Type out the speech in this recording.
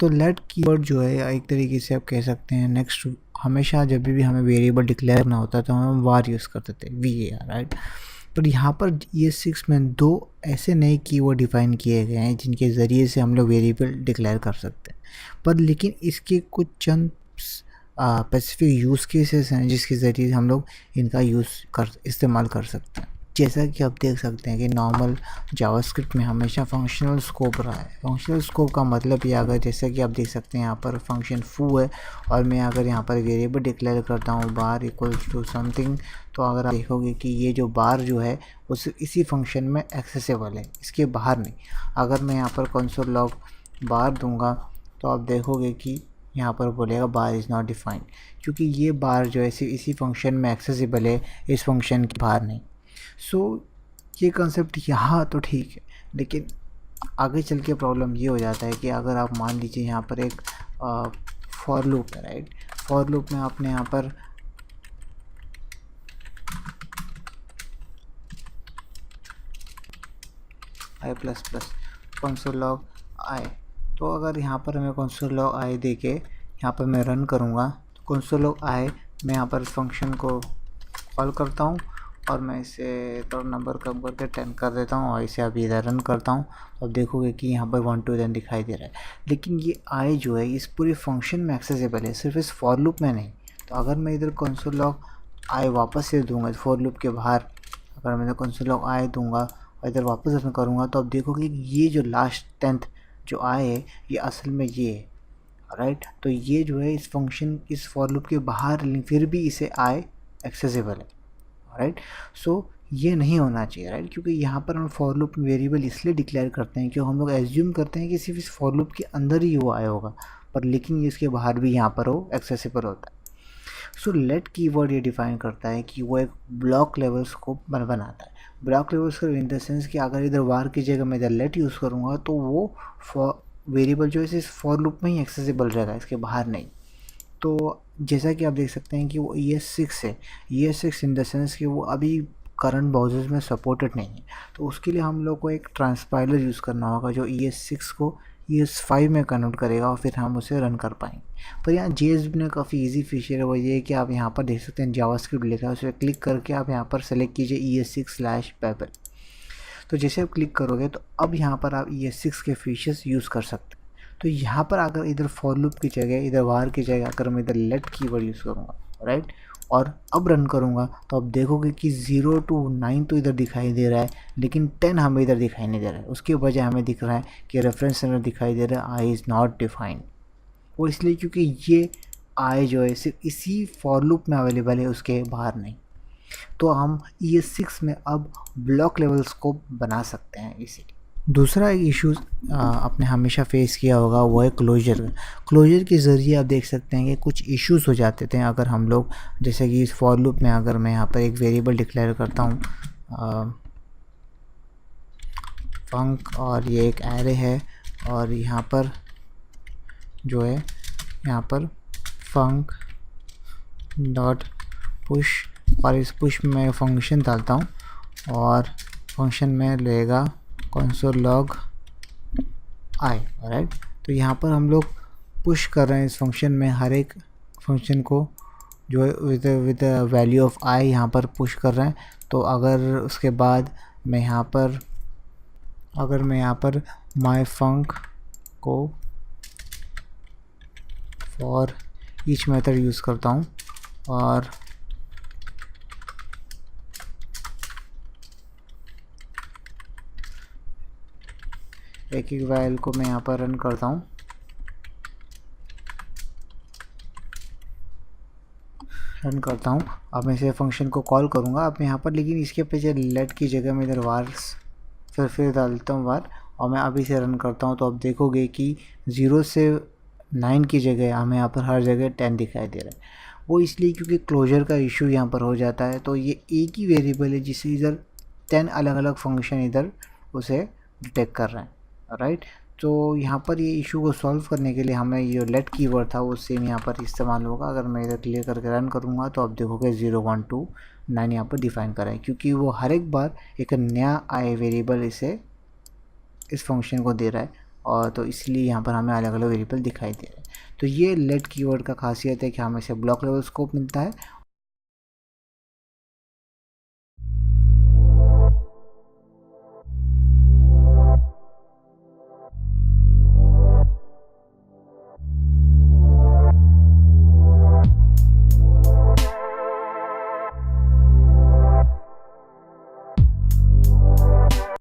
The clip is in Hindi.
तो लेट कीवर्ड जो है एक तरीके से आप कह सकते हैं नेक्स्ट, हमेशा जब भी हमें वेरिएबल डिक्लेयर करना होता है तो हम वार यूज़ करते थे, VAR, राइट। पर यहाँ पर ES6 में 2 ऐसे नए कीवर्ड डिफाइन किए गए हैं जिनके ज़रिए से हम लोग वेरिएबल डिक्लेयर कर सकते हैं। पर लेकिन इसके कुछ चंद स्पेसिफिक यूज़ केसेस हैं जिसके ज़रिए हम लोग इनका इस्तेमाल कर सकते हैं। जैसा कि आप देख सकते हैं कि नॉर्मल जावास्क्रिप्ट में हमेशा फंक्शनल स्कोप रहा है। फंक्शनल स्कोप का मतलब ये, अगर जैसा कि आप देख सकते हैं यहाँ पर फंक्शन फू है और मैं अगर यहाँ पर वेरिएबल डिक्लेयर करता हूँ बार इक्वल्स टू समथिंग, तो अगर आप देखोगे कि ये जो बार जो है वो सिर्फ इसी फंक्शन में एक्सेसिबल है, इसके बाहर नहीं। अगर मैं यहाँ पर कंसोल लॉग बार दूंगा तो आप देखोगे कि यहाँ पर बोलेगा बार इज़ नॉट डिफाइंड, क्योंकि ये बार जो है सिर्फ इसी फंक्शन में एक्सेसिबल है, इस फंक्शन के बाहर नहीं। सो ये कंसेप्ट यहाँ तो ठीक है, लेकिन आगे चल के प्रॉब्लम ये हो जाता है कि अगर आप मान लीजिए यहाँ पर एक फॉर लूप है, राइट। फॉर लूप में आपने यहाँ पर i plus plus console log i, तो अगर यहाँ पर मैं कंसोल लॉग आई दे के यहाँ पर मैं रन करूँगा तो कंसोल लॉग आई मैं यहाँ पर फंक्शन को कॉल करता हूँ और मैं इसे थोड़ा नंबर कम करके 10 कर देता हूँ और इसे अभी इधर रन करता हूँ। तो अब देखोगे कि यहाँ पर 1 2 10 दिखाई दे रहा है, लेकिन ये आई जो है इस पूरे फंक्शन में एक्सेसिबल है, सिर्फ इस फॉर लूप में नहीं। तो अगर मैं इधर कंसोल लॉग आई वापस से दूंगा फॉर लूप के बाहर, अगर मैं कंसोल लॉग आई दूंगा और इधर वापस रन करूँगा तो अब देखोगे कि ये जो लास्ट 10th जो आई है ये असल में ये है, राइट। तो ये जो है इस फंक्शन इस फॉर लूप के बाहर, फिर भी इसे आई एक्सेसिबल है, राइट। सो ये नहीं होना चाहिए, राइट, क्योंकि यहाँ पर हम फॉर लूप वेरिएबल इसलिए डिक्लेयर करते हैं क्योंकि हम लोग एज्यूम करते हैं कि सिर्फ इस फॉर लूप के अंदर ही वो आया होगा, पर लेकिन इसके बाहर भी यहाँ पर वो एक्सेसिबल होता है। सो लेट कीवर्ड ये डिफाइन करता है कि वो एक ब्लॉक लेवल स्कोप बनाता है। Block level scope in the sense कि अगर इधर वार की जगह मैं इधर लेट यूज़ करूँगा तो वो फॉर वेरिएबल जो है इस फॉर लूप में ही एक्सेसिबल रहेगा, इसके बाहर नहीं। तो जैसा कि आप देख सकते हैं कि वो ES6 है, ES6 इन द सेंस कि वो अभी करंट ब्राउज़र्स में सपोर्टेड नहीं है, तो उसके लिए हम लोग को एक ट्रांसपाइलर यूज़ करना होगा जो ES6 को ES5 में कन्वर्ट करेगा और फिर हम उसे रन कर पाएंगे। पर यहाँ JSB ने काफ़ी इजी फीचर है, वो ये है कि आप यहाँ पर देख सकते हैं जावास्क्रिप्ट लिखा है, उस पर क्लिक करके आप यहाँ पर सेलेक्ट कीजिए ES6/Babel। तो जैसे आप क्लिक करोगे तो अब यहाँ पर आप ES6 के फीचर्स यूज़ कर सकते हैं। तो यहाँ पर अगर इधर फॉर लूप की जगह इधर वार की जगह अगर मैं इधर लेट कीवर्ड यूज़ करूँगा, राइट, और अब रन करूँगा तो अब देखोगे कि 0 to 9 तो इधर दिखाई दे रहा है, लेकिन 10 हमें इधर दिखाई नहीं दे रहा है। उसके बजाय हमें दिख रहा है कि रेफरेंस सेंटर दिखाई दे रहा है आई इज़ नॉट डिफाइंड। वो इसलिए क्योंकि ये आई जो है सिर्फ इसी फॉर लूप में अवेलेबल है, उसके बाहर नहीं। तो हम ES6 में अब ब्लॉक लेवल स्कोप बना सकते हैं इसीलिए। दूसरा एक इशू आपने हमेशा फेस किया होगा वो है क्लोजर के ज़रिए आप देख सकते हैं कि कुछ इश्यूज हो जाते थे अगर हम लोग, जैसे कि इस फॉर लूप में अगर मैं यहाँ पर एक वेरिएबल डिक्लेयर करता हूँ फंक, और ये एक एरे है और यहाँ पर जो है यहाँ पर फंक डॉट पुश, और इस पुश में फंक्शन डालता हूँ और फंक्शन में लेगा कंसोल लॉग आई, राइट। तो यहाँ पर हम लोग पुश कर रहे हैं इस फंक्शन में हर एक फंक्शन को जो है विद वैल्यू ऑफ आई यहाँ पर पुश कर रहे हैं। तो अगर उसके बाद मैं यहाँ पर माई फंक को फॉर ईच मेथड यूज़ करता हूँ और एक वाइल को मैं यहाँ पर रन करता हूँ, अब मैं इसे फंक्शन को कॉल करूँगा अब यहाँ पर, लेकिन इसके पीछे लेट की जगह मैं इधर वार्स फिर डालता हूँ वार, और मैं अभी से रन करता हूँ। तो अब देखोगे कि 0 से 9 की जगह हमें यहाँ पर हर जगह 10 दिखाई दे रहा है। वो इसलिए क्योंकि क्लोजर का इशू यहाँ पर हो जाता है। तो ये एक ही वेरिएबल है जिसे इधर 10 अलग अलग फंक्शन इधर उसे डिटेक्ट कर रहे हैं, राइट। तो यहाँ पर ये इशू को सॉल्व करने के लिए हमें ये लेट कीवर्ड था वो सेम यहाँ पर इस्तेमाल होगा। अगर मैं इधर क्लियर करके रन करूँगा तो आप देखोगे 0 1 2 9 यहाँ पर डिफाइन करा है, क्योंकि वो हर एक बार एक नया आई वेरिएबल इस फंक्शन को दे रहा है और तो इसलिए यहाँ पर हमें अलग अलग वेरिएबल दिखाई दे रहे हैं। तो ये लेट कीवर्ड का खासियत है कि हमें से ब्लॉक लेवल स्कोप मिलता है